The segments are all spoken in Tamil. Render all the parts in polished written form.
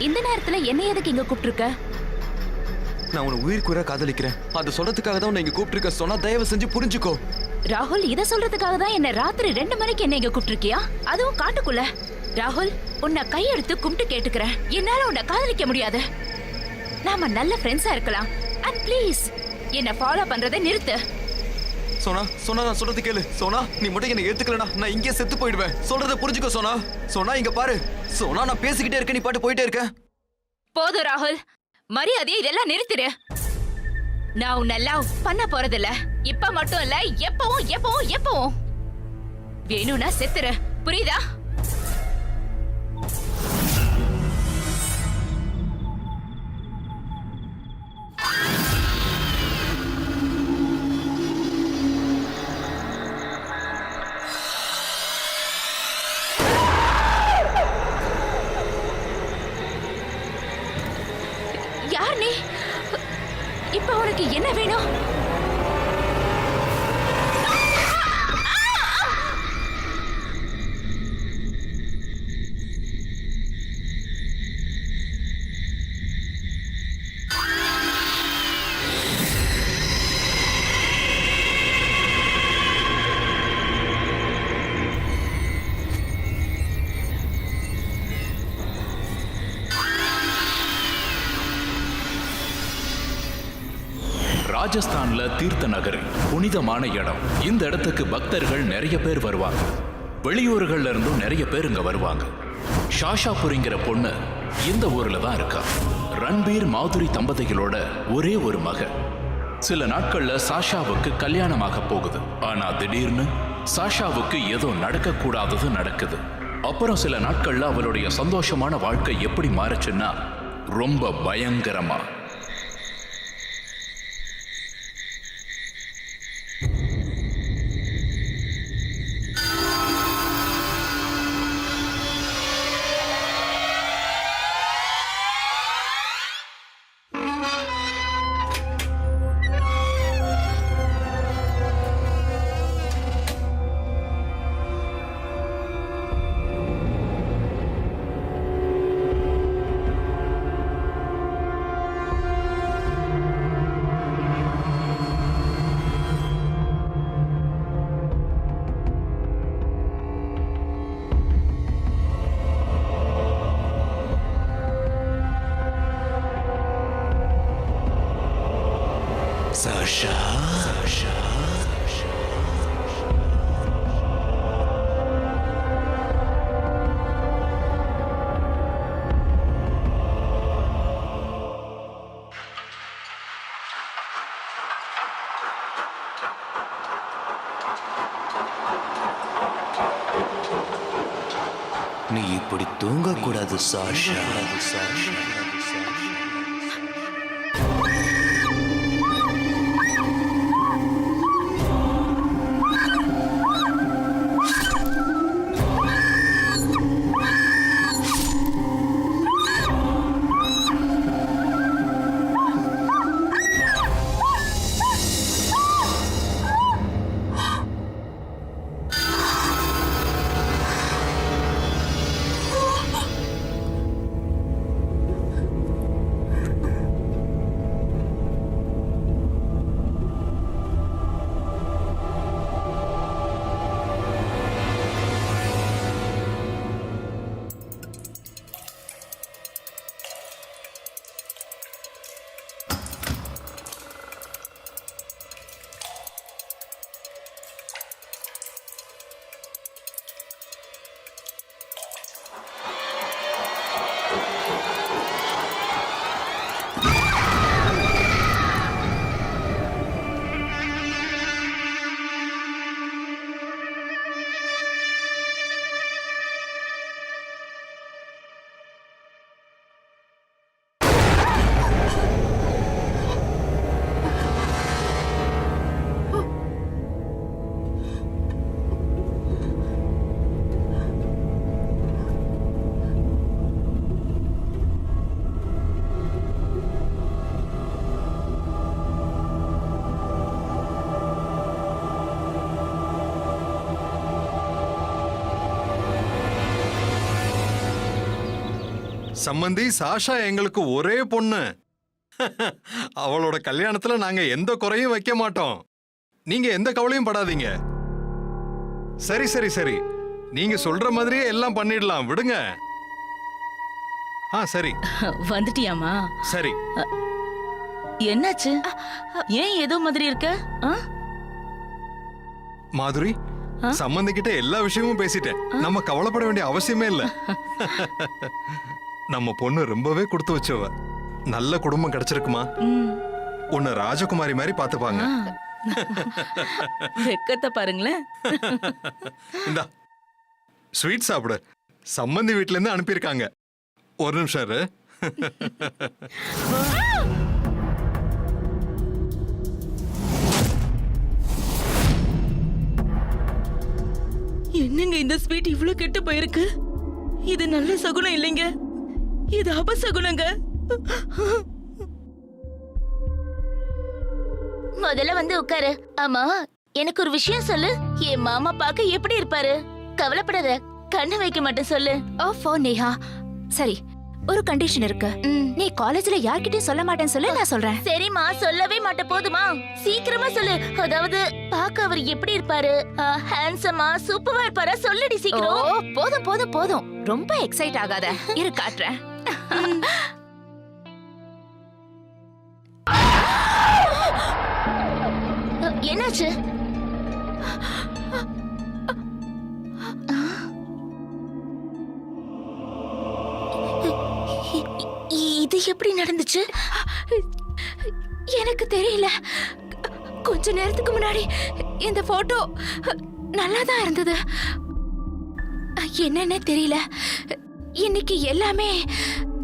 இந்த நேரத்துல என்ன எதுக்கு இங்க கூப்பிட்டுருக்க? நான் உன்னை உயிர்க்குற காதலிக்கிறேன். அது சொல்றதுக்காக தான் உன்னை இங்க கூப்பிட்டுருக்க. சொன்னா தயவு செஞ்சு புரிஞ்சுக்கோ. ராகுல், இத சொல்றதுக்காக தான் என்ன ராத்திரி 2 மணிக்கு என்ன இங்க கூப்பிட்டுருக்கியா? அதுவும் காட்டுக்குள்ள. ராகுல், உன்னை கையெடுத்து கும்பிட்டு கேட்டுக்கிறேன், என்னால உன்னை காதலிக்க முடியாது. நாம நல்ல ஃப்ரெண்ட்ஸா இருக்கலாம். அண்ட் ப்ளீஸ் என்ன ஃபாலோ பண்றதை நிறுத்து. சோனா, சோனா, நான் சொல்றது கேளு. சோனா, நீ மட்டும் என்ன ஏத்துக்கலனா நான் இங்கே செத்து போயிடுவேன். சொல்றத புரிஞ்சுக்கோ சோனா. சோனா, இங்க பாரு. சோனா, நான் பேசிக்கிட்டே இருக்கேன், நீ பாட்டு போயிட்டே இருக்க. போதும் ராகுல், மரியாதையை இதெல்லாம் நிறுத்திடு. நான் உன்னை லவ் பண்ண போறதில்ல. இப்ப மட்டும் இல்ல, எப்பவும் எப்பவும் எப்பவும். வேணும்னா செத்துரு, புரியுதா? யார் நீ? இப்ப உனக்கு என்ன வேணும்? ராஜஸ்தான்ல தீர்த்த நகரி, புனிதமான இடம். இந்த இடத்துக்கு பக்தர்கள் நிறைய பேர் வருவாங்க. வெளியூர்கள்ல இருந்தும் நிறைய பேர் இங்க வருவாங்க. ஷாஷாபுரிங்கிற பொண்ணு இந்த ஊர்ல தான் இருக்கா. ரன்பீர் மாதுரி தம்பதிகளோட ஒரே ஒரு மகன். சில நாட்கள்ல சாஷாவுக்கு கல்யாணமாக போகுது. ஆனா திடீர்னு சாஷாவுக்கு ஏதோ நடக்க கூடாதது நடக்குது. அப்புறம் சில நாட்கள்ல அவளுடைய சந்தோஷமான வாழ்க்கை எப்படி மாறுச்சுன்னா ரொம்ப பயங்கரமா. Sasha. நீ இப்படி தூங்கக்கூடாது சாஷா. சம்பந்தி சாஷா எங்களுக்கு ஒரே பொண்ணு. அவளோட கல்யாணத்துல நாங்க எந்த குறையும் வைக்க மாட்டோம். நீங்க எந்த கவலையும் படாதீங்க. சரி சரி சரி, நீங்க சொல்ற மாதிரியே எல்லாம் பண்ணிடலாம், விடுங்க. சரி. வந்துட்டியாமா? சரி. என்னாச்சு? ஏன் ஏதோ மாதிரி இருக்க? மாதுரி, சம்பந்தி கிட்ட எல்லா விஷயமும் பேசிட்டேன். நம்ம கவலைப்பட வேண்டிய அவசியமே இல்ல. நம்ம பொண்ணு ரொம்பவே கொடுத்து வச்சவ. நல்ல குடும்பம் கிடைச்சிருக்குமா? உன்னை ராஜகுமாரி மாதிரி பாத்துப்பாங்க. வெக்கத்தை பாருங்களேன். இந்தா ஸ்வீட் சாப்பிடு. சம்பந்தி வீட்ல இருந்து அனுப்பியிருக்காங்க. ஒரு நிமிஷம் இரு. என்னங்க இந்த ஸ்வீட் இவ்ளோ கெட்டு போயிருக்கு? இது நல்ல சகுனம் இல்லைங்க, இது அபசகுனங்க. முதல்ல வந்து உட்காரு. ஆமா, எனக்கு ஒரு விஷயம் சொல்லு. என் மாமா பாக்க எப்படி இருப்பாரு? கவலைப்படாத, கண்ணு வைக்க மாட்டேன் சொல்லு. ஓ நேஹா, சரி, ஒரு கண்டிஷன் இருக்கு. நீ காலேஜ்ல யார்கிட்டயும் சொல்ல மாட்டேன்னு சொல்லு, நான் சொல்றேன். சரிம்மா, சொல்லவே மாட்டேன், போதுமா? சீக்கிரமா சொல்லு. அதாவது பாக்க அவர் எப்படி இருப்பாரு? ஹேண்ட்ஸமா சூப்பரா இருப்பாரா? சொல்லுடி சீக்கிரம். ஓ, போதும் போதும் போதும், ரொம்ப எக்ஸைட் ஆகாத, இரு காட்டுறேன். என்னாச்சு? இது எப்படி நடந்துச்சு? எனக்கு தெரியல. கொஞ்ச நேரத்துக்கு முன்னாடி இந்த போட்டோ நல்லா தான் இருந்தது. என்னன்னே தெரியல, இன்னைக்கு எல்லாமே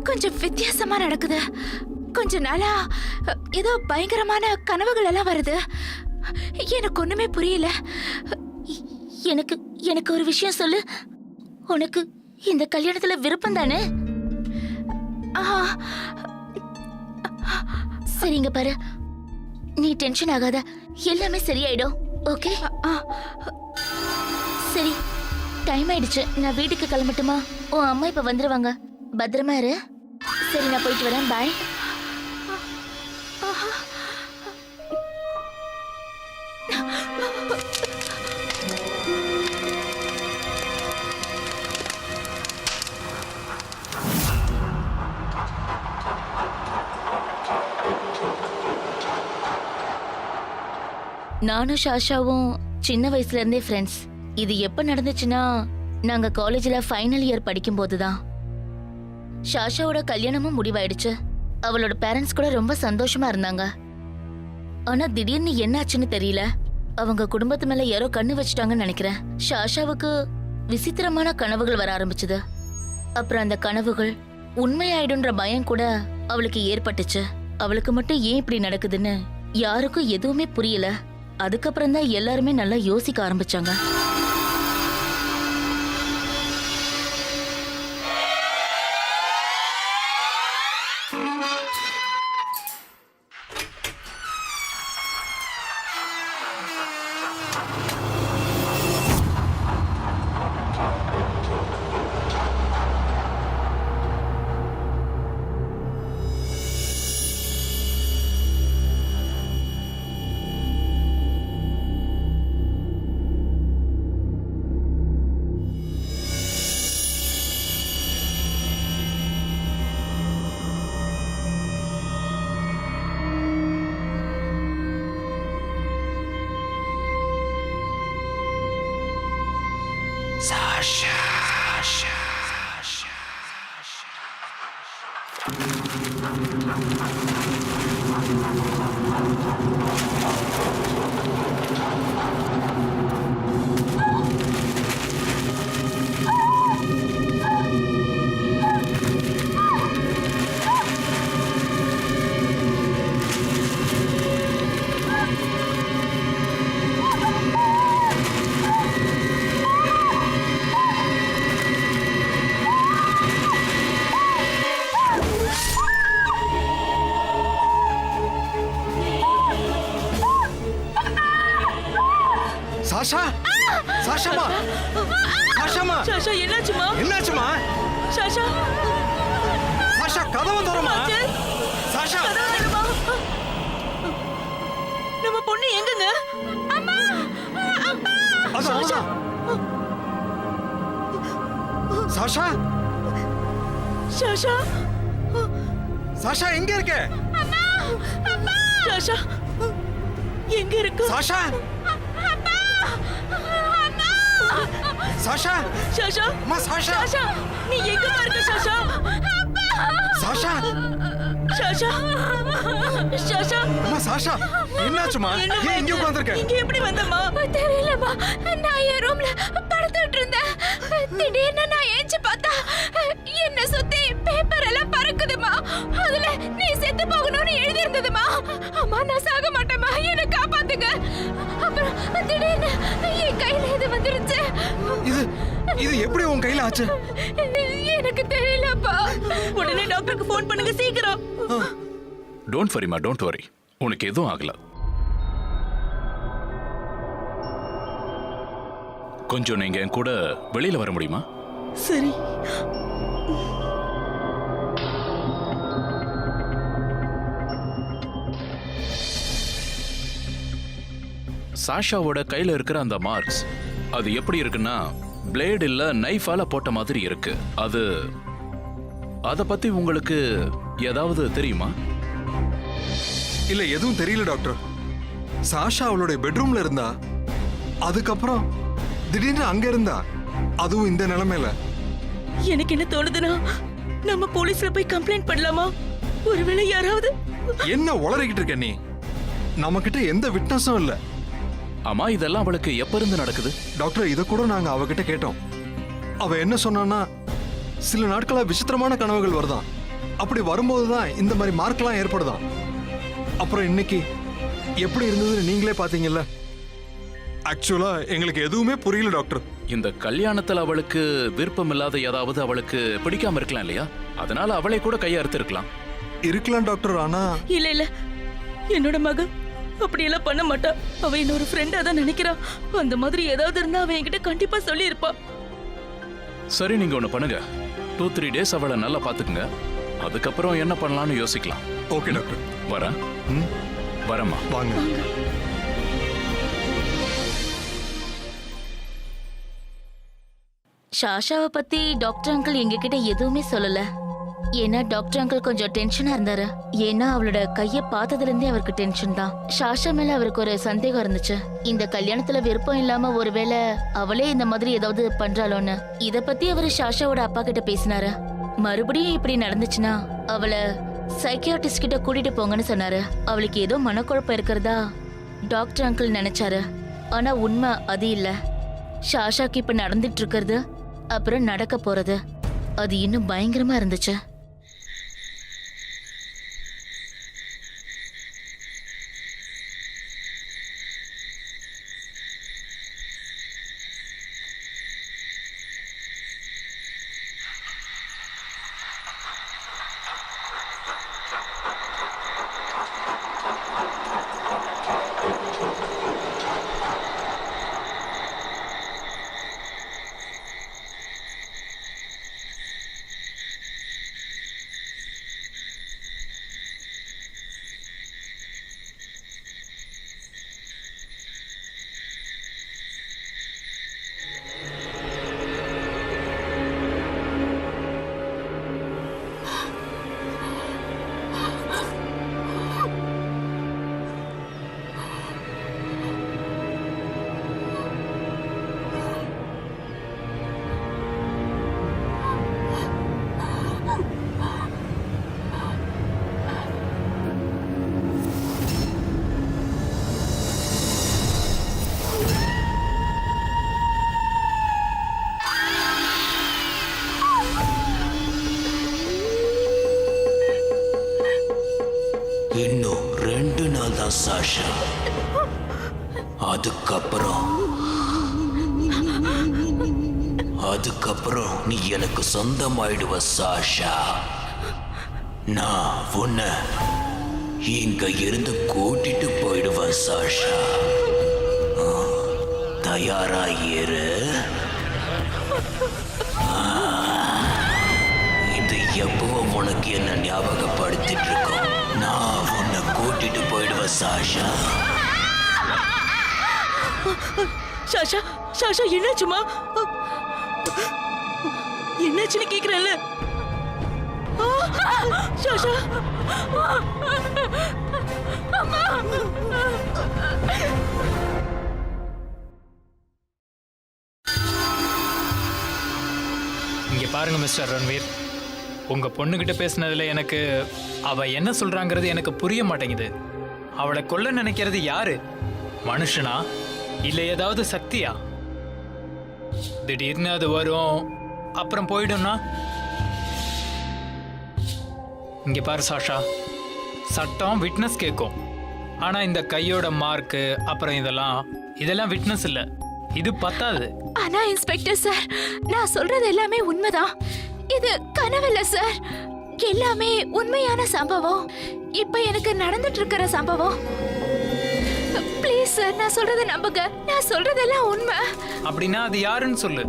கொஞ்சம் வித்தியாசமா நடக்குது. கொஞ்ச நாளா ஏதோ பயங்கரமான கனவுகள் எல்லாம் வருது. எனக்கு ஒண்ணுமே புரியல. எனக்கு எனக்கு ஒரு விஷயம் சொல்லு. உனக்கு இந்த கல்யாணத்துல விருப்பம் தானே? சரிங்க பாரு, நீ டென்ஷன் ஆகாத, எல்லாமே சரியாயிடும். ஓகே? சரி, டைம் ஆயிடுச்சு, நான் வீட்டுக்கு கிளம்பட்டுமா? உன் அம்மா இப்ப வந்துருவாங்க, பத்திரமா இரு. சரி, நான் போயிட்டு வரேன், பாய். நானும் ஷாஷாவும் சின்ன வயசுல இருந்தே ஃப்ரெண்ட்ஸ். இது எப்ப நடந்துச்சுன்னா, நாங்க காலேஜ்ல ஃபைனல் இயர் படிக்கும் போதுதான். ஷாஷாவோட கல்யாணமும் முடிவாயிடுச்சு. அவளோட பேரண்ட்ஸ் கூட ரொம்ப சந்தோஷமா இருந்தாங்க. ஆனா திடீர்னு என்னாச்சுன்னு தெரியல. அவங்க குடும்பத்து மேல யாரோ கண்ணு வச்சுட்டாங்கன்னு நினைக்கிறேன். ஷாஷாவுக்கு விசித்திரமான கனவுகள் வர ஆரம்பிச்சது. அப்புறம் அந்த கனவுகள் உண்மையாயிடுன்ற பயம் கூட அவளுக்கு ஏற்பட்டுச்சு. அவளுக்கு மட்டும் ஏன் இப்படி நடக்குதுன்னு யாருக்கும் எதுவுமே புரியல. அதுக்கப்புறம் தான் எல்லாருமே நல்லா யோசிக்க ஆரம்பிச்சாங்க. சாஷா, சாஷாமா, சாஷாமா, ஷாஷா என்னாச்சுமா? என்னாச்சுமா? ஷாஷா சாஷா கதவை திறமா. அங்கிள், சாஷா கதவை திறமா. நம்ம பொண்ணு எங்கங்க? அது அவதான். சாஷா ஷாஷா, சாஷா எங்க இருக்க? ஷாஷா எங்க இருக்கு? சாஷா சாஷா ஷாஷா, அம்மா சாஷா ஷாஷா நீ எங்கம்மா இருக்க ஷாஷா? சாஷா ஷாஷா, ஷாஷா அம்மா சாஷா என்னாச்சுமா? என்னம்மா ஏன் இங்க இது? உட்கார்ந்திருக்க? இங்க எப்படி வந்தம்மா? தெரியலம்மா, நான் என் ரூம்ல படுத்துட்டு இருந்தேன். திடீர்னு நான் ஏஞ்சி பார்த்தா என்ன சுத்தி பேப்பர் எல்லாம் பறக்குதுமா. அதுல நீ செத்து போகணும்னு எழுதி இருந்ததுமா. அம்மா நான் சாக மாட்டேம்மா, என்னை காப்பாத்துங்க. அப்புறம் திடீர்னு என் கையில இது வந்துருச்சு. இது இது எப்படி உன் கையில ஆச்சு? எனக்கு தெரியலப்பா. உடனே டாக்டருக்கு ஃபோன் பண்ணுங்க சீக்கிரம். Don't வரிமா, don't worry. உனக்கு எதுவும் ஆகல. கொஞ்சம் நீங்க என் கூட வெளியில வர முடியுமா? சரி. சாஷாவோட கையில இருக்கிற அந்த மார்க்ஸ் அது எப்படி இருக்குன்னா பிளேட் இல்ல நைஃபால போட்ட மாதிரி இருக்கு. அத பத்தி உங்களுக்கு ஏதாவது தெரியுமா? இல்ல எதுவும் தெரியல டாக்டர். சாஷா அவளுடைய பெட்ரூம்ல இருந்தா, அதுக்கப்புறம் திடீர்னு அங்க இருந்தா, அதுவும் இந்த நிலைமையில. எனக்கு என்ன தோணுதுன்னா நம்ம போலீஸ்ல போய் கம்ப்ளைண்ட் பண்ணலாமா? ஒருவேளை யாராவது. என்ன உளறிக்கிட்டு இருக்க நீ? நம்ம கிட்ட எந்த விட்னஸும் இல்ல. ஆமா, இதெல்லாம் அவளுக்கு எப்ப இருந்து நடக்குது? டாக்டர் இத கூட நாங்க அவகிட்ட கேட்டோம். அவ என்ன சொன்னான்னா, சில நாட்களா விசித்திரமான கனவுகள் வருதான். அப்படி வரும்போதுதான் இந்த மாதிரி மார்க்லாம் ஏற்படுதான். அப்புறம் இன்னைக்கு எப்படி இருந்ததுன்னு நீங்களே பாத்தீங்கல்ல. ஆக்சுவலா எங்களுக்கு எதுவுமே புரியல டாக்டர். இந்த கல்யாணத்துல அவளுக்கு விருப்பம் இல்லாத ஏதாவது அவளுக்கு பிடிக்காம இருக்கலாம் இல்லையா? அதனால அவளை கூட கையை அறுத்திருக்கலாம். இருக்கலாம் டாக்டர். ஆனா இல்ல இல்ல, என்னோட மக அப்படியெல்லாம் பண்ண மாட்டா. அவ என்னோட ஃப்ரெண்டா தான் நினைக்கிறா. அந்த மாதிரி ஏதாவது இருந்தா அவ என்கிட்ட கண்டிப்பா சொல்லி இருப்பா. சரி, நீங்க ஒண்ணு பண்ணுங்க. 2-3 டேஸ் அவளை நல்லா பாத்துக்குங்க. அதுக்கப்புறம் என்ன பண்ணலாம்னு யோசிக்கலாம். Okay doctor. வரேன். வரேம்மா. வாங்க. ஷாஷாவை பத்தி டாக்டர் அங்கிள் எங்ககிட்ட எதுவுமே சொல்லல. ஏன்னா டாக்டர் அங்கிள் கொஞ்சம் டென்ஷனா இருந்தாரு. ஏன்னா அவளோட கைய பார்த்ததுல இருந்தே அவருக்கு டென்ஷன் தான். ஷாஷா மேல அவருக்கு ஒரு சந்தேகம் இருந்துச்சு. இந்த கல்யாணத்துல விருப்பம் இல்லாம ஒருவேளை அவளே இந்த மாதிரி ஏதாவது பண்றாளோன்னு. இத பத்தி அவரு ஷாஷாவோட அப்பா கிட்ட பேசினாரு. மறுபடியும் இப்படி நடந்துச்சுன்னா அவளை சைக்கியாட்ரிஸ்ட் கிட்ட கூட்டிட்டு போங்கன்னு சொன்னாரு. அவளுக்கு ஏதோ மனக்குழப்பம் இருக்கிறதா டாக்டர் அங்கிள் நினைச்சாரு. ஆனா உண்மை அது இல்ல. ஷாஷாக்கு இப்ப நடந்துட்டு இருக்கிறது, அப்புறம் நடக்க போறது, அது இன்னும் பயங்கரமா இருந்துச்சு. இன்னும் 2 நாள் தான் சாஷா. அதுக்கப்புறம் நீ எனக்கு சொந்தமாயிடுவ சாஷா. நான் உன்னை இங்க இருந்து கூட்டிட்டு போயிடுவேன் சாஷா. தயாராயிரு. இது எப்பவும் உனக்கு என்ன ஞாபகப்படுத்திட்டு இருக்கோம். நான் உன்னை கூட்டிட்டு போயிடுவேன் சாஷா. ஷாஷா ஷாஷா என்னாச்சுமா? என்னாச்சுன்னு கேக்குறேன்ல. ஷாஷா இங்க பாருங்க மிஸ்டர் ரன்வீர், உங்க பொண்ணுகிட்ட பேசினதுல எனக்கு அவ என்ன சொல்றாங்கிறது எனக்கு புரிய மாட்டேங்குது. அவளை கொல்ல நினைக்கிறது யாரு? மனுஷனா இல்ல ஏதாவது சக்தியா? திடீர்னு அது வரும் அப்புறம் போயிடும்னா? இங்க பாரு சாஷா, சட்டம் விட்னஸ் கேட்கும். ஆனா இந்த கையோட மார்க்கு அப்புறம் இதெல்லாம் விட்னஸ் இல்ல. இது பத்தாது. ஆனா இன்ஸ்பெக்டர் சார், நான் சொல்றது எல்லாமே உண்மைதான். இது கனவில்ல சார், எல்லாமே உண்மையான சம்பவம். இப்ப எனக்கு நடந்துட்டு இருக்கிற சம்பவம். ப்ளீஸ் சார், நான் சொல்றதை நம்புங்க. நான் சொல்றதெல்லாம் உண்மை. அப்படின்னா அது யாருன்னு சொல்லு.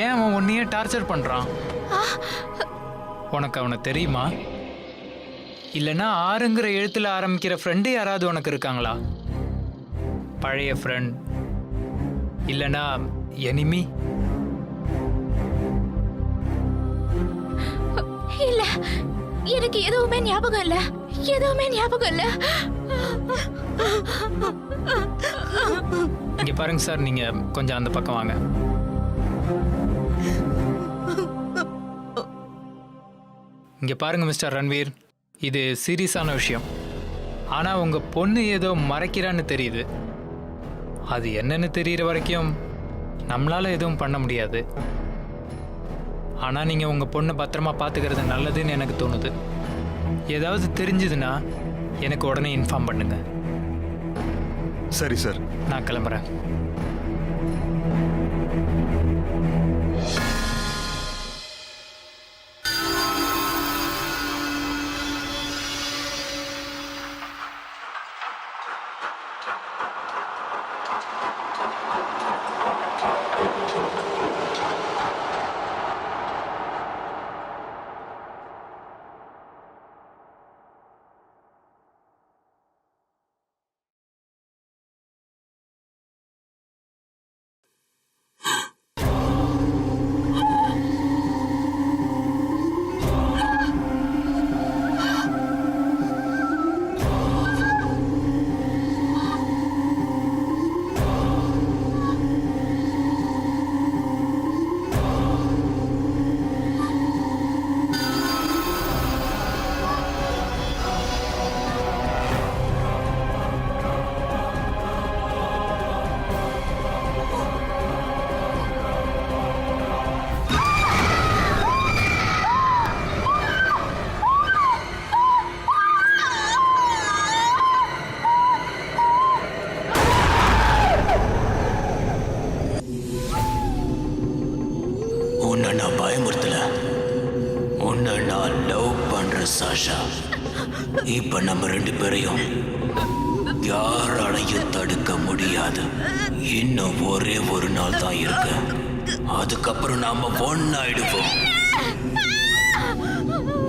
ஏன் அவன் உன்னையே டார்ச்சர் பண்றான்? உனக்கு அவனை தெரியுமா? இல்லைன்னா ஆறுங்கிற எழுத்துல ஆரம்பிக்கிற ஃப்ரெண்டு யாராவது உனக்கு இருக்காங்களா? பழைய ஃப்ரெண்ட் இல்லைன்னா எனிமி? இல்ல, எனக்கு எதுவுமே ஞாபகம் இல்ல. எதுவுமே ஞாபகம் இல்ல. இங்க பாருங்க சார், நீங்க கொஞ்சம் அந்த பக்கம் வாங்க. இங்க பாருங்க மிஸ்டர் ரன்வீர், இது சீரியஸான விஷயம். ஆனா உங்க பொண்ணு ஏதோ மறைக்கிறான்னு தெரியுது. அது என்னன்னு தெரியற வரைக்கும் நம்மளால எதுவும் பண்ண முடியாது. ஆனா நீங்க உங்க பொண்ணை பத்திரமா பாத்துக்கிறது நல்லதுன்னு எனக்கு தோணுது. ஏதாவது தெரிஞ்சதுன்னா எனக்கு உடனே இன்ஃபார்ம் பண்ணுங்க. சரி சார், நான் கிளம்புறேன். உன்னை நான் பயமுறுத்தல. உன்னை நான் லவ் பண்ற சாஷா. இப்ப நம்ம ரெண்டு பேரையும் யாராலையும் தடுக்க முடியாது. இன்னும் ஒரே ஒரு நாள் தான் இருக்கு. அதுக்கப்புறம் நாம ஒன்னாயிடுவோம்.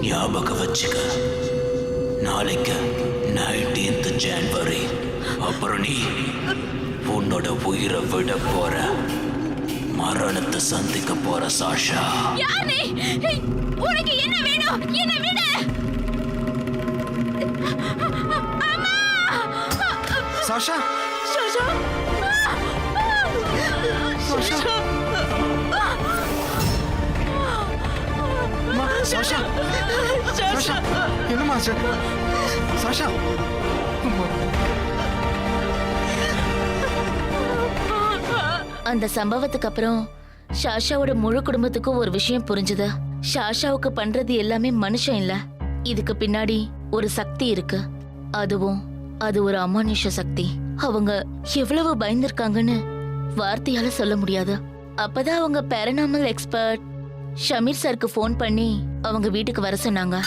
ஞாபகம் வச்சுக்க, நாளைக்கு 19th January. அப்புறம் நீ உன்னோட உயிரை விட போற, மரணத்தை சந்திக்க போற சாஷா. யானே, உனக்கு என்ன வேணும்? என்ன விடு. அம்மா! சாஷா, ஷாஷா ஷாஷா அம்மா, சாஷா, சாஷா, என்னம்மா ஆச்சு? சாஷா, அம்மா. அந்த சம்பவத்துக்கு அப்புறம் ஷாஷாவோட முழு குடும்பத்துக்கும் ஒரு விஷயம் புரிஞ்சுது. ஷாஷாவுக்கு பண்றது எல்லாமே மனுஷன் இல்ல, இதுக்கு பின்னாடி ஒரு சக்தி இருக்கு. அது ஒரு அமானுஷ சக்தி. அவங்க எவ்வளவு பயந்திருக்காங்கன்னு வார்த்தையால சொல்ல முடியாது. அப்பதான் அவங்க பேரனாமல் எக்ஸ்பர்ட் ஷமீர் சாருக்கு ஃபோன் பண்ணி அவங்க வீட்டுக்கு வர சொன்னாங்க.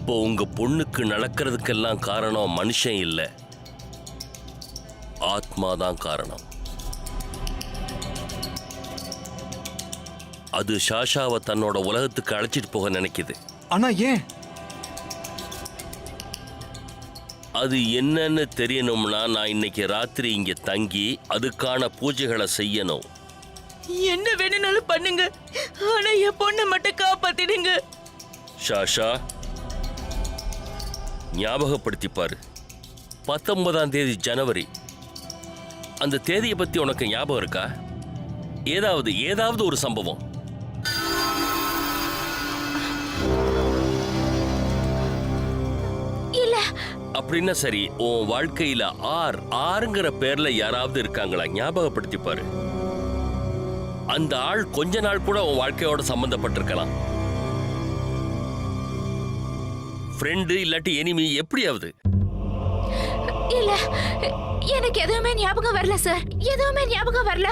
இப்போ உங்க பொண்ணுக்கு நடக்கிறதுக்கெல்லாம் காரணம் மனுஷன் இல்ல, ஆத்மாதான் காரணம். அது ஷாஷாவை தன்னோட உலகத்துக்கு அழைச்சிட்டு போக நினைக்குது. ஆனா ஏன்? அது என்னன்னு தெரியணும்னா நான் இன்னைக்கு ராத்திரி இங்க தங்கி அதுக்கான பூஜைகளை செய்யணும். என்ன வேணும்னாலும் பண்ணுங்க, ஆனா என் பொண்ணை மட்டும் காப்பாத்திடுங்க. ஷாஷா, ஞாபகப்படுத்தி பாரு, 19ஆம் தேதி ஜனவரி. அந்த தேதியை பத்தி உனக்கு ஞாபகம் இருக்கா? ஏதாவது ஒரு சம்பவம்? இல்ல. அப்படின்னா சரி, உன் வாழ்க்கையில ஆறுங்கிற பேர்ல யாராவது இருக்காங்களா? ஞாபகப்படுத்தி பாரு. அந்த ஆள் கொஞ்ச நாள் கூட உன் வாழ்க்கையோட சம்பந்தப்பட்டிருக்கலாம். ஃப்ரெண்டு இல்லாட்டி எனிமி, எப்படியாவது. இல்ல, எனக்கு எதுவுமே ஞாபகம் வரல சார், எதுவுமே ஞாபகம் வரல.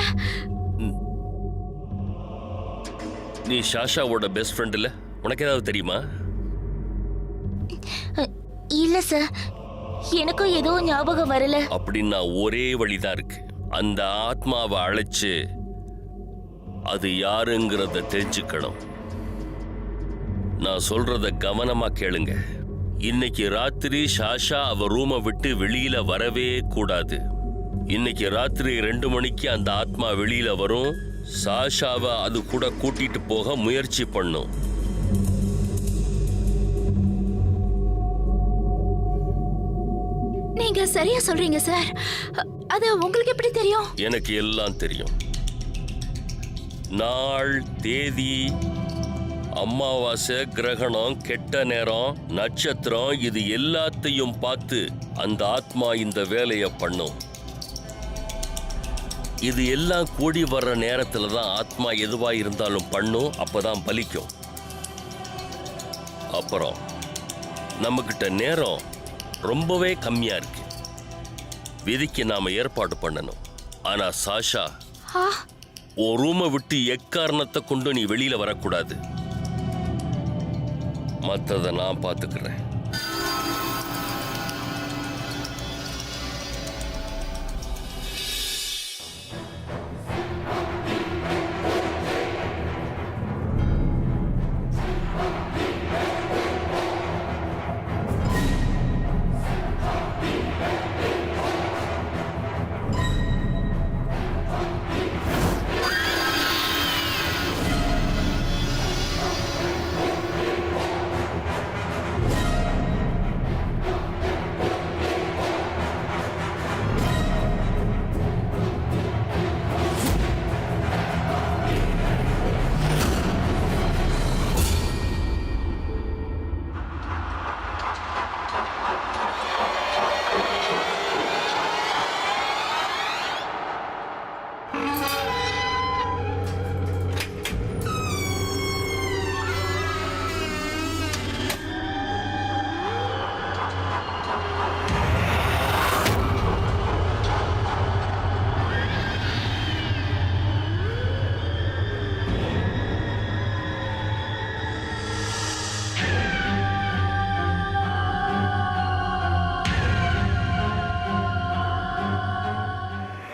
நீ ஷாஷாவோட பெஸ்ட் ஃப்ரெண்ட் இல்ல? உனக்கு ஏதாவது தெரியுமா? இல்ல சார், எனக்கும் எதுவும் ஞாபகம் வரல. அப்படின்னா ஒரே வழிதான் இருக்கு. அந்த ஆத்மாவை அழைச்சு அது யாருங்கிறத தெரிஞ்சுக்கணும். நான் சொல்றத கவனமா கேளுங்க. இன்னைக்கு ராத்திரி ஷாஷா அவ ரூமை விட்டு வெளியில வரவே கூடாது. இன்னைக்கு ராத்திரி 2 மணிக்கு அந்த ஆத்மா வெளியில வரும். ஷாஷாவை அது கூட கூட்டிட்டு போக முயற்சி பண்ணும். நீங்க சரியா சொல்றீங்க சார். அது உங்களுக்கு எப்படி தெரியும்? எனக்கு எல்லாம் தெரியும். நாள், தேதி, அமாவாசை, கிரகணம், கெட்ட நேரம், நட்சத்திரம், இது எல்லாத்தையும் பார்த்து அந்த ஆத்மா இந்த வேலையை பண்ணும். இது எல்லாம் கூடி வர்ற நேரத்துல தான் ஆத்மா எதுவா இருந்தாலும் பண்ணும். அப்பதான் பலிக்கும். அப்புறம் நம்மகிட்ட நேரம் ரொம்பவே கம்மியா இருக்கு. விதிக்கு நாம ஏற்பாடு பண்ணணும். ஆனா சாஷா, உன் ரூமை விட்டு எக்காரணத்தை கொண்டு நீ வெளியில வரக்கூடாது. மற்றதை நான் பார்த்துக்கிறேன்.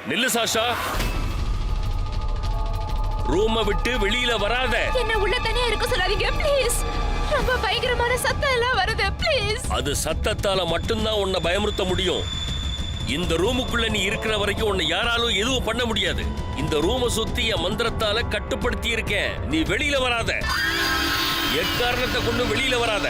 நில்லு சாஷா, ரூமை விட்டு வெளியில வராத. என்ன உள்ள தனியா இருக்க சொல்லாதீங்க ப்ளீஸ். ரொம்ப பயங்கரமான சத்தம் எல்லாம் வருது ப்ளீஸ். அது சத்தத்தால மட்டும்தான் உன்னை பயமுறுத்த முடியும். இந்த ரூமுக்குள்ள நீ இருக்கிற வரைக்கும் உன்னை யாராலும் எதுவும் பண்ண முடியாது. இந்த ரூமை சுத்தி என் மந்திரத்தால கட்டுப்படுத்தி இருக்கேன். நீ வெளியில வராத. எக்காரணத்தை கொண்டு வெளியில வராத.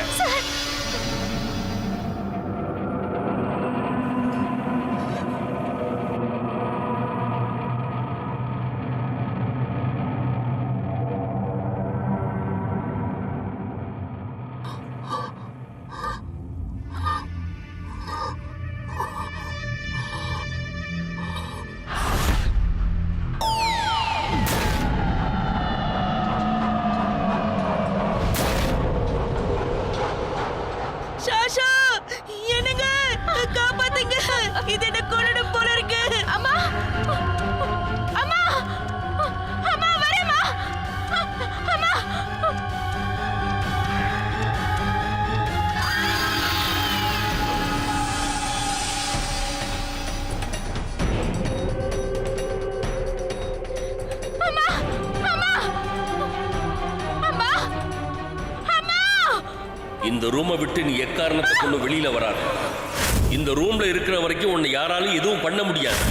இந்த ரூமை விட்டு நீ எக்காரணத்தை கொண்டு வெளியில வராது. இந்த ரூம்ல இருக்கிற வரைக்கும் உன்னை யாராலும் எதுவும் பண்ண முடியாது.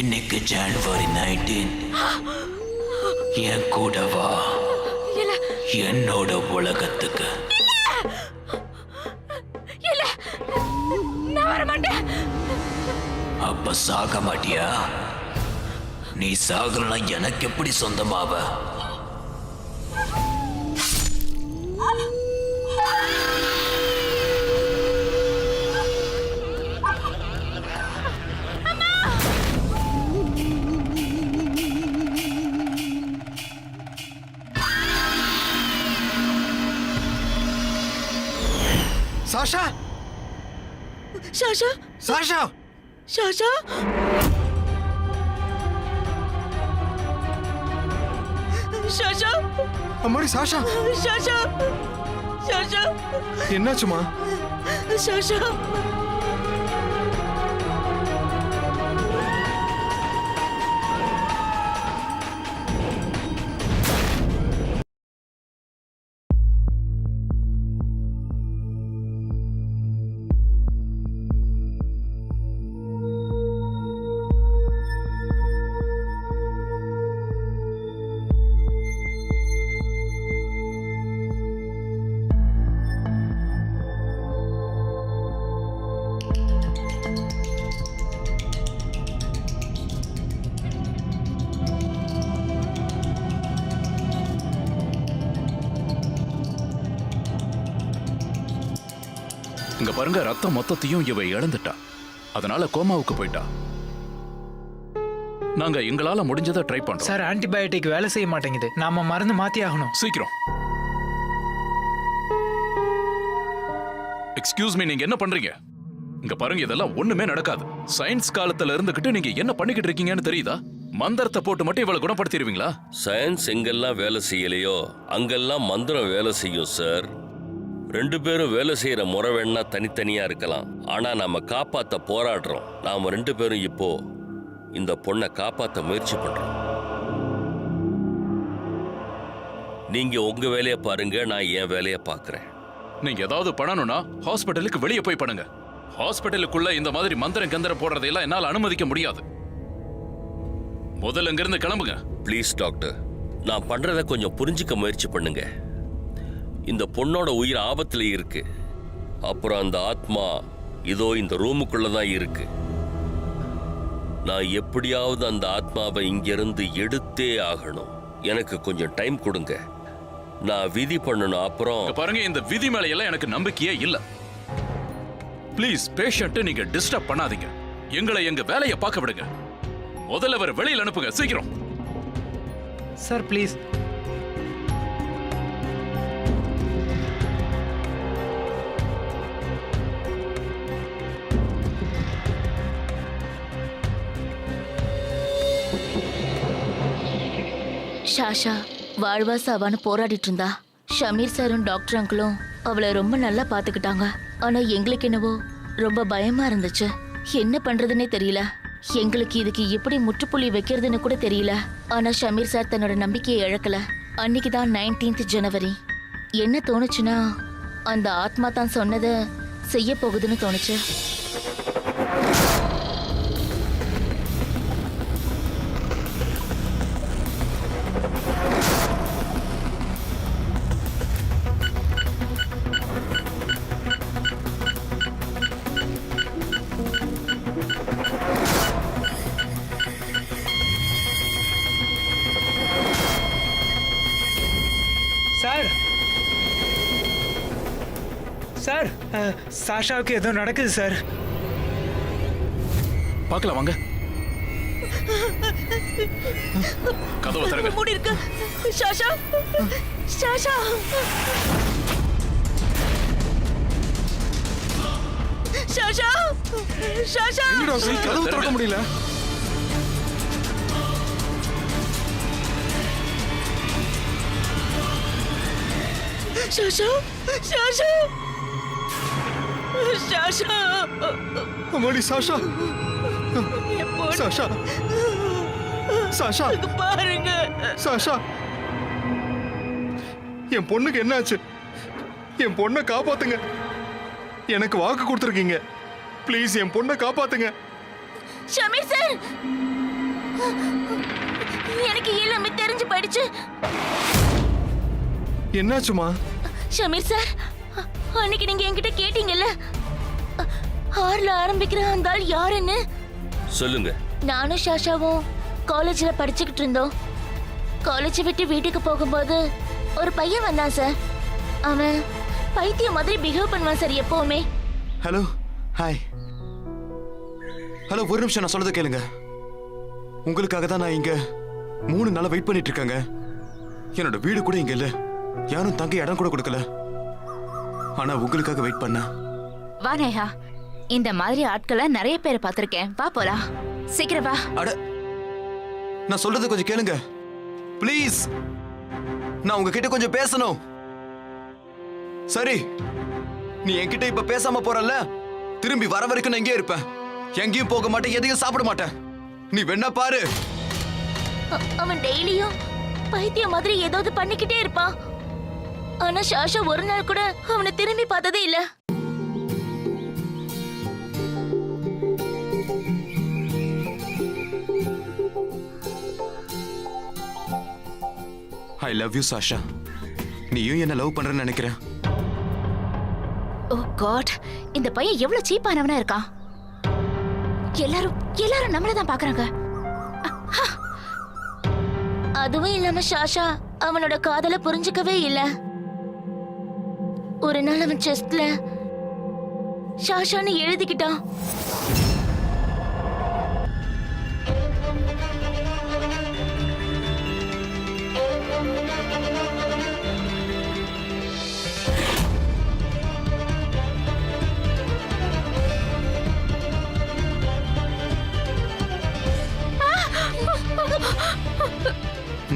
இன்னைக்கு ஜனவரி 19 என் கூட வா என்னோட உலகத்துக்கு. அப்ப சாக மாட்டியா? நீ சாகலனா எனக்கு எப்படி சொந்தமாவ? சாஷா ஷாஷா சாஷா ஷாஷா ஷாஷா அம்மாடி சாஷா ஷாஷா ஷாஷா என்னாச்சுமா? ஷாஷா இங்க பாருங்க, ரத்தம் மொத்தத்தையும் இவ இழந்துட்டா. அதனால கோமாவுக்கு போயிட்டா. நாங்க எங்களால முடிஞ்சதை ட்ரை பண்றோம். சார், ஆன்டிபயோட்டிக் வேலை செய்ய மாட்டேங்குது. நாம மருந்து மாத்தி ஆகணும். சீக்கிரம். எக்ஸ்கியூஸ் மீ, நீங்க என்ன பண்றீங்க? இங்க பாருங்க, இதெல்லாம் ஒண்ணுமே நடக்காது. சயின்ஸ் காலத்துல இருந்துகிட்டு நீங்க என்ன பண்ணிக்கிட்டு இருக்கீங்கன்னு தெரியுதா? மந்திரத்தை போட்டு மட்டும் இவளை குணப்படுத்திடுவீங்களா? சயின்ஸ் எங்கெல்லாம் வேலை செய்யலையோ அங்கெல்லாம் மந்திரம் வேலை செய்யும் சார். ரெண்டு பேரும் வேலை செய்யற முறை வேணா தனித்தனியா இருக்கலாம், ஆனா நாம காப்பாத்த போராடுறோம். நாம ரெண்டு பேரும் இப்போ இந்த பொண்ணை காப்பாத்த முயற்சி பண்றோம். நீங்க உங்க வேலையை பாருங்க, நான் என் வேலையை பார்க்கறேன். நீங்க ஏதாவது பண்ணணும்னா ஹாஸ்பிட்டலுக்கு வெளியே போய் பண்ணுங்க. ஹாஸ்பிட்டலுக்குள்ள இந்த மாதிரி மந்திரம் கந்திரம் போடுறதையெல்லாம் என்னால அனுமதிக்க முடியாது. முதல்ல இங்கிருந்து கிளம்புங்க. ப்ளீஸ் டாக்டர், நான் பண்றதை கொஞ்சம் புரிஞ்சுக்க முயற்சி பண்ணுங்க. இந்த பொண்ணோட உயிர் ஆபத்துல இருக்கு. அப்புறம் அந்த ஆத்மா இதோ இந்த ரூமுக்குள்ளதான் இருக்கு. நான் எப்படியாவது அந்த ஆத்மாவை இங்கிருந்து எடுத்தே ஆகணும். எனக்கு கொஞ்சம் டைம் கொடுங்க, நான் விதி பண்ணணும். அப்புறம் பாருங்க, இந்த விதி மேல எல்லாம் எனக்கு நம்பிக்கையே இல்ல. ப்ளீஸ் பேஷண்ட் நீங்க டிஸ்டர்ப் பண்ணாதீங்க. எங்களை எங்க வேலையை பார்க்க விடுங்க. முதல்ல வர வெளியில் அனுப்புங்க, சீக்கிரம். Sir please. ஷாஷா வாழ்வா சாவான்னு போராடிட்டு இருந்தா. ஷமீர் சாரும் டாக்டர் அங்கிளும் அவளை ரொம்ப நல்லா பாத்துக்கிட்டாங்க. ஆனா எங்களுக்கு என்னவோ ரொம்ப பயமா இருந்துச்சு. என்ன பண்றதுன்னே தெரியல. எங்களுக்கு இதுக்கு எப்படி முற்றுப்புள்ளி வைக்கிறதுன்னு கூட தெரியல. ஆனா ஷமீர் சார் தன்னோட நம்பிக்கையை இழக்கல. அன்னைக்குதான் 19th ஜனவரி. என்ன தோணுச்சுன்னா, அந்த ஆத்மா தான் சொன்னதை செய்ய போகுதுன்னு தோணுச்சு. சார் சார், சாஷாவுக்கு ஏதோ நடக்குது சார். பார்க்கலாம் வாங்க. கதவை திறங்க. மூடி இருக்கு. ஷாஷா ஷாஷா ஷாஷா ஷாஷா கதவு திறக்க முடியல. சாஷா சாஷா சாஷா அம்மாடி சாஷா என் பொண்ணு சாஷா சாஷா பாருங்க. சாஷா என் பொண்ணுக்கு என்னாச்சு? என் பொண்ணை காப்பாத்துங்க. எனக்கு வாக்கு கொடுத்துருக்கீங்க. ப்ளீஸ் என் பொண்ணை காப்பாத்துங்க. ஷமீர் சார், எனக்கு எல்லாமே தெரிஞ்சு போயிடுச்சு. என்னாச்சுமா? ஷமீர் சார், அன்னைக்கு நீங்க என்கிட்ட கேட்டீங்கல்ல, ஆறுல ஆரம்பிக்கிற அந்த ஆள் யாருன்னு. சொல்லுங்க. நானும் ஷாஷாவும் காலேஜ்ல படிச்சுக்கிட்டு இருந்தோம். காலேஜ் விட்டு வீட்டுக்கு போகும்போது ஒரு பையன் வந்தான் சார். அவன் பைத்தியம் மாதிரி பிஹேவ் பண்ணுவான் சார் எப்பவுமே. Hello, hi. ஹலோ, ஒரு நிமிஷம் நான் சொல்றதை கேளுங்க. உங்களுக்காக தான் நான் இங்க 3 நாளா வெயிட் பண்ணிட்டு இருக்கேங்க. என்னோட வீடு கூட இங்க இல்ல, யாரும் தங்க இடம் கூட கொடுக்கல. ஆனா உங்களுக்காக வெயிட் பண்ண. வா நேஹா, இந்த மாதிரி ஆட்களை நிறைய பேரை பார்த்திருக்கேன். வா போலாம், சீக்கிரம் வா. அட, நான் சொல்றது கொஞ்சம் கேளுங்க ப்ளீஸ். நான் உங்ககிட்ட கொஞ்சம் பேசணும். சரி, நீ என்கிட்ட இப்ப பேசாம போறல்ல, திரும்பி வர வரைக்கும் நான் இங்கே இருப்பேன். எங்கேயும் போக மாட்டேன், எதையும் சாப்பிட மாட்டேன். நீ வேணா பாரு. அவன் டெய்லியும் பைத்தியம் மாதிரி ஏதாவது பண்ணிக்கிட்டே இருப்பான். ஆனா ஷாஷா ஒரு நாள் கூட அவனை திரும்பி பார்த்ததே இல்ல. I love you Sasha. நீயும் என்ன லவ் பண்றேன்னு நினைக்கிறேன். ஓ காட், இந்த பையன் எவ்வளவு சீப்பானவனா இருக்கான். எல்லாரும் நம்மள தான் பாக்குறாங்க. அதுவும் இல்லாம ஷாஷா அவனோட காதல புரிஞ்சுக்கவே இல்ல. ஒரு நாள் அவன் செஸ்ட்ல ஷாஷான்னு எழுதிக்கிட்டான்.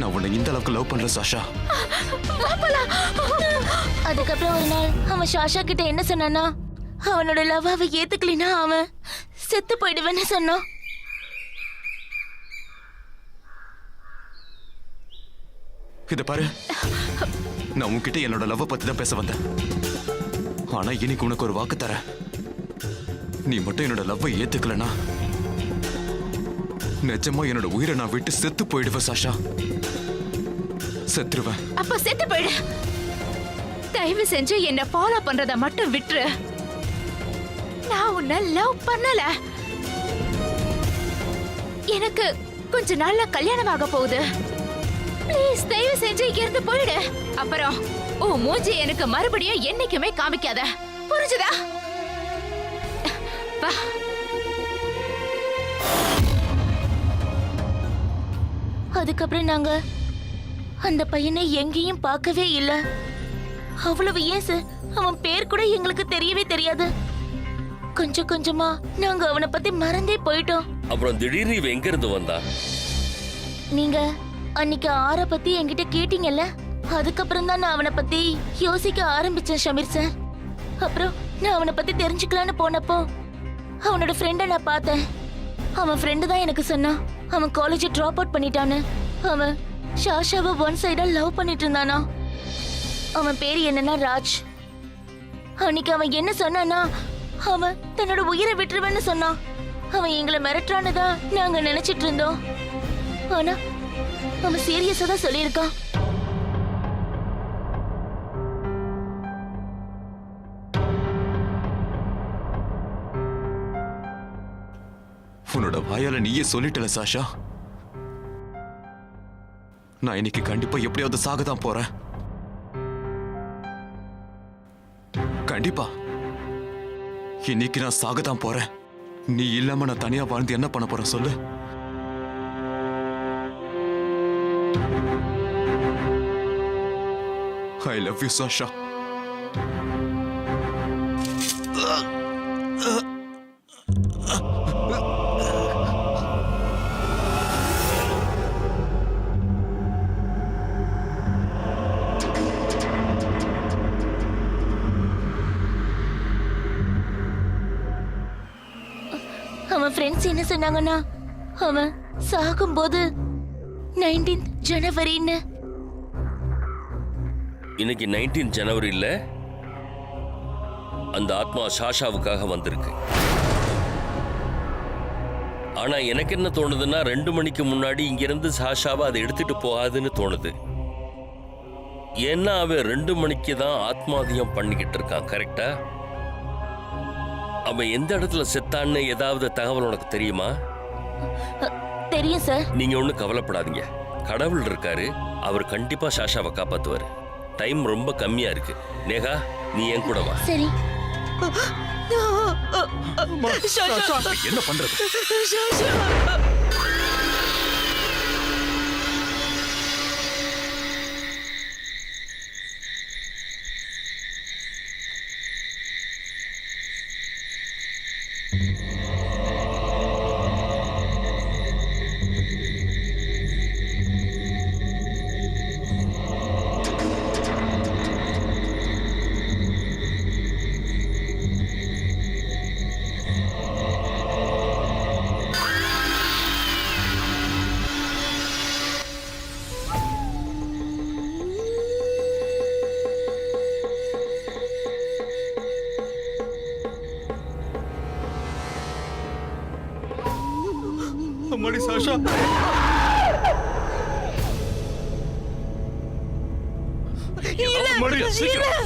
நான் உன்னை இந்த அளவுக்கு லவ் பண்றேன் சாஷா. அதுக்கப்புறம் ஒரு நாள் அவன் ஷாஷா கிட்ட என்ன சொன்னானா, அவனோட லவ் அவ ஏத்துக்கலினா அவன் செத்து போயிடுவேன்னு சொன்னான். இத பாரு, நான் உன்கிட்ட என்னோட லவ் பத்தி தான் பேச வந்தேன். ஆனா இன்னைக்கு உனக்கு ஒரு வாக்கு தரேன். நீ மட்டும் என்னோட லவ்வை ஏத்துக்கலனா நிஜமா என்னோட உயிரை நான் விட்டு செத்து போயிடுவேன் சாஷா. செத்துருவேன். அப்ப செத்து போயிடு. தயவு செஞ்சு என்ன ஃபாலோ பண்றத மட்டும் விட்டுரு. நான் உன்னை லவ் பண்ணல. எனக்கு கொஞ்ச நாள்ல கல்யாணம் ஆக போகுது. ப்ளீஸ் தயவு செஞ்சு இங்க இருந்து போயிடு. அப்புறம் உன் மூஞ்சி எனக்கு மறுபடியும் என்னைக்குமே காமிக்காத, புரிஞ்சுதா? வா. அதுக்கப்புறம் நாங்க அந்த பையனை எங்கேயும் பார்க்கவே இல்ல. அவ்வளவு ஏன் சார், அவன் பேர் கூட எங்களுக்கு தெரியவே தெரியாது. கொஞ்சம் கொஞ்சமா நாங்க அவனை பத்தி மறந்தே போயிட்டோம். அப்புறம் திடீர்னு இவன் எங்க இருந்து வந்தா? நீங்க அன்னைக்கு ஆற பத்தி என்கிட்ட கேட்டீங்கல்ல, அதுக்கப்புறம் தான் நான் அவனை பத்தி யோசிக்க ஆரம்பிச்சேன் ஷமீர் சார். அப்புறம் நான் அவனை பத்தி தெரிஞ்சுக்கலான்னு போனப்போ அவனோட ஃப்ரெண்டை நான் பார்த்தேன். அவன் ஃப்ரெண்டு தான் எனக்கு சொன்னான் அவன் காலேஜ் டிராப் அவுட் பண்ணிட்டான்னு. அவன் ஷாஷாவை ஒன் சைடா லவ் பண்ணிட்டு இருந்தானா. அவன் பேரு என்னன்னா ராஜ். அன்னைக்கு அவன் என்ன சொன்னானா, அவன் தன்னோட உயிரை விட்டுருவேன்னு சொன்னான். அவன் எங்களை மிரட்டுறான்னு தான் நாங்க நினைச்சிட்டு இருந்தோம். ஆனா அவன் சீரியஸா தான் சொல்லியிருக்கான். உன்னோட வாயால நீயே சொல்லிட்டல சாஷா. நான் இன்னைக்கு கண்டிப்பா எப்படியாவது சாகதான் போறேன். கண்டிப்பா இன்னைக்கு நான் சாகதான் போறேன். நீ இல்லாம நான் தனியா வாழ்ந்து என்ன பண்ண போறேன் சொல்லு. I love you, Sasha. Friends என்ன சொன்னாங்கன்னா அவன் சாகும்போது 19th ஜனவரின்னு. இன்னைக்கு 19 ஜனவரி இல்ல, அந்த ஆத்மா சாஷாவுக்காக வந்திருக்கு. ஆனா எனக்கு என்ன தோணுதுன்னா 2 மணிக்கு முன்னாடி இங்கிருந்து சாஷாவை அதை எடுத்துட்டு போகாதுன்னு தோணுது. ஏன்னா அவன் 2 மணிக்கு தான் ஆத்மாதியம் பண்ணிக்கிட்டு இருக்கான். கரெக்டா? அவன் எந்த இடத்துல செத்தான்னு ஏதாவது தகவல் உனக்கு தெரியுமா? தெரியும் சார். நீங்க ஒன்றும் கவலைப்படாதீங்க. கடவுள் இருக்காரு, அவர் கண்டிப்பா சாஷாவை காப்பாத்துவாரு. டைம் ரொம்ப கம்மியா இருக்கு. நேகா, நீ என் கூட வா. சரி. என்ன பண்றது? அம்மாடி சாஷா, அம்மாடி, சீக்கிரம்.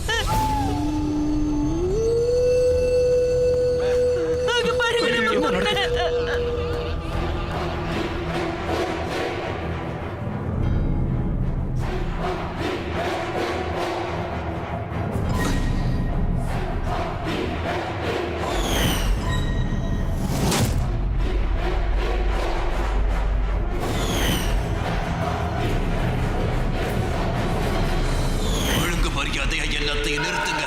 ஒழுங்கு மரியாதையா எல்லாத்தையும் நிறுத்துங்க,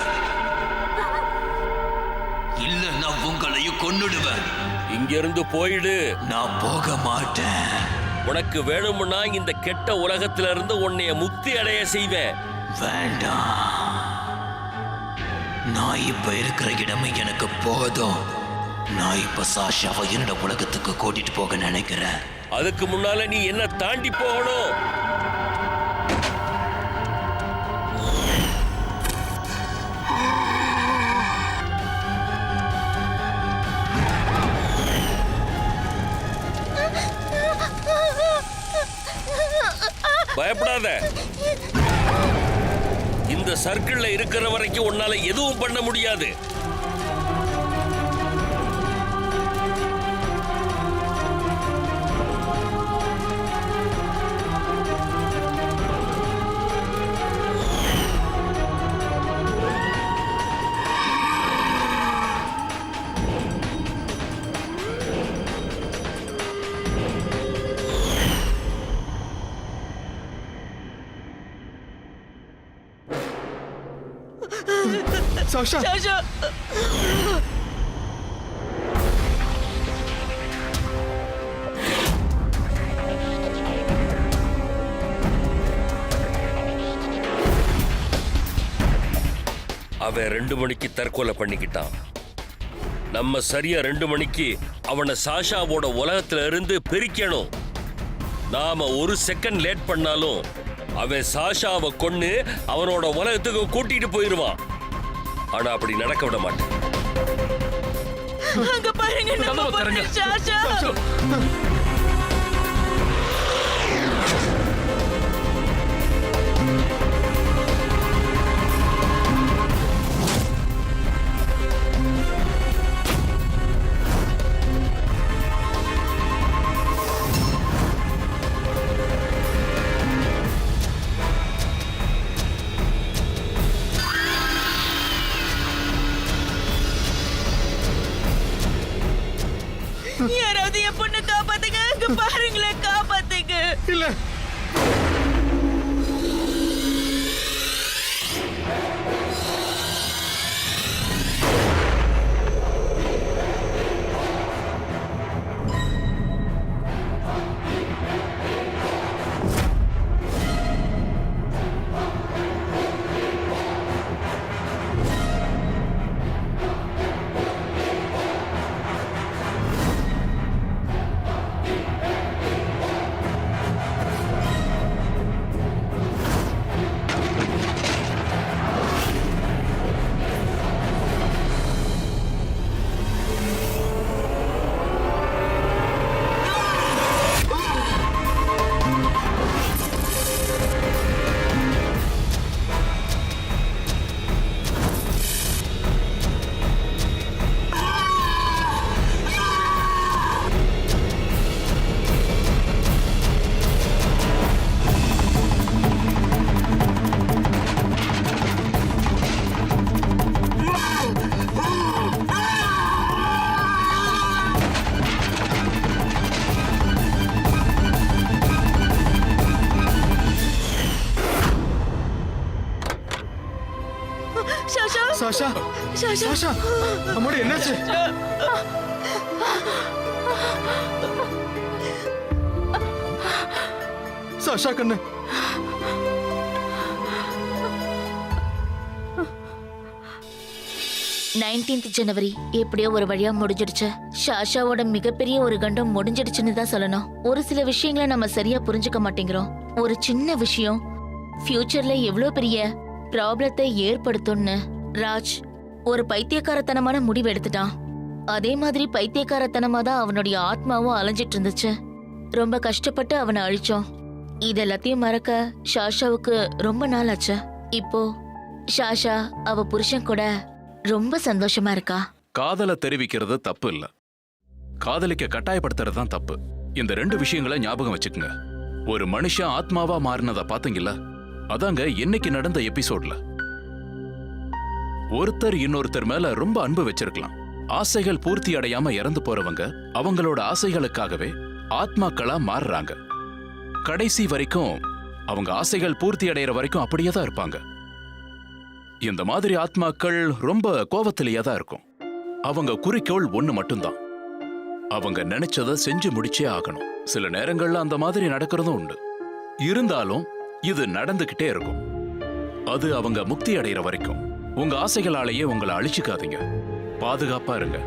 இல்ல நான் உங்களையும் கொன்னுடுவேன். இங்கிருந்து போயிடு. நான் போக மாட்டேன். உனக்கு வேணும்னா இந்த கெட்ட உலகத்துல இருந்து உன்னைய முக்தி அடைய செய்வேன். வேண்டாம், நான் இப்ப இருக்கிற இடமே எனக்கு போதும். நான் இப்ப சாஷாவை என்னோட உலகத்துக்கு கூட்டிட்டு போக நினைக்கிறேன். அதுக்கு முன்னால நீ என்ன தாண்டி போகணும். பயப்படாத. இந்த சர்க்கிள்ல இருக்கிற வரைக்கும் உன்னால எதுவும் பண்ண முடியாது. சாஷா, சாஷா, அவன் 2 மணிக்கு தற்கொலை பண்ணிக்கிட்டான். நம்ம சரியா 2 மணிக்கு அவனை சாஷாவோட உலகத்துல இருந்து பிரிக்கணும். நாம 1 செகண்ட் லேட் பண்ணாலும் அவன் சாஷாவை கொன்னு அவனோட உலகத்துக்கு கூட்டிட்டு போயிருவான். ஆனா அப்படி நடக்க விட மாட்டேன். அங்க பாருங்க நம்ம பொண்ணு சாஷா. யாராவது என் பொண்ணு காப்பாத்துங்க. சாஷா சாஷா அம்மாடி என்னாச்சு? சாஷா கண்ணு 19th ஜனவரி எப்படியோ ஒரு வழியா முடிஞ்சிடுச்சு. ஷாஷாவோட மிகப்பெரிய ஒரு கண்டம் முடிஞ்சிடுச்சுன்னு தான் சொல்லணும். ஒரு சில விஷயங்களை நம்ம சரியா புரிஞ்சுக்க மாட்டேங்கிறோம். ஒரு சின்ன விஷயம் ஃபியூச்சர்ல எவ்வளவு பெரிய ப்ராப்ளத்தை ஏற்படுத்தும்னு. ராஜ் ஒரு பைத்தியக்காரத்தனமான முடிவு எடுத்துட்டான். அதே மாதிரி பைத்தியக்காரத்தனமா தான் அவனுடைய ஆத்மாவும் அலைஞ்சிட்டு இருந்துச்சு. ரொம்ப கஷ்டப்பட்டு அவனை அழிச்சோம். இதெல்லாத்தையும் மறக்க ஷாஷாவுக்கு ரொம்ப நாள் ஆச்சு. இப்போ ஷாஷா அவ புருஷன் கூட ரொம்ப சந்தோஷமா இருக்கா. காதலை தெரிவிக்கிறது தப்பு இல்ல, காதலிக்க கட்டாயப்படுத்துறது தான் தப்பு. இந்த ரெண்டு விஷயங்களை ஞாபகம் வச்சுக்கங்க. ஒரு மனுஷன் ஆத்மாவா மாறினத பாத்தீங்கல்ல, அதாங்க இன்னைக்கு நடந்த எபிசோட்ல. ஒருத்தர் இன்னொருத்தர் மேல ரொம்ப அன்பு வச்சிருக்கலாம். ஆசைகள் பூர்த்தி அடையாம இறந்து போறவங்க அவங்களோட ஆசைகளுக்காகவே ஆத்மாக்களா மாறுறாங்க. கடைசி வரைக்கும் அவங்க ஆசைகள் பூர்த்தி அடைகிற வரைக்கும் அப்படியே தான் இருப்பாங்க. இந்த மாதிரி ஆத்மாக்கள் ரொம்ப கோபத்திலேயே தான் இருக்கும். அவங்க குறிக்கோள் ஒண்ணு மட்டும்தான், அவங்க நினைச்சதை செஞ்சு முடிச்சே ஆகணும். சில நேரங்கள்ல அந்த மாதிரி நடக்கிறதும் உண்டு. இருந்தாலும் இது நடந்துகிட்டே இருக்கும். அது அவங்க முக்தி அடைகிற வரைக்கும். உங்க ஆசைகளாலேயே உங்களை அழிச்சுக்காதீங்க. பாதுகாப்பா இருங்க.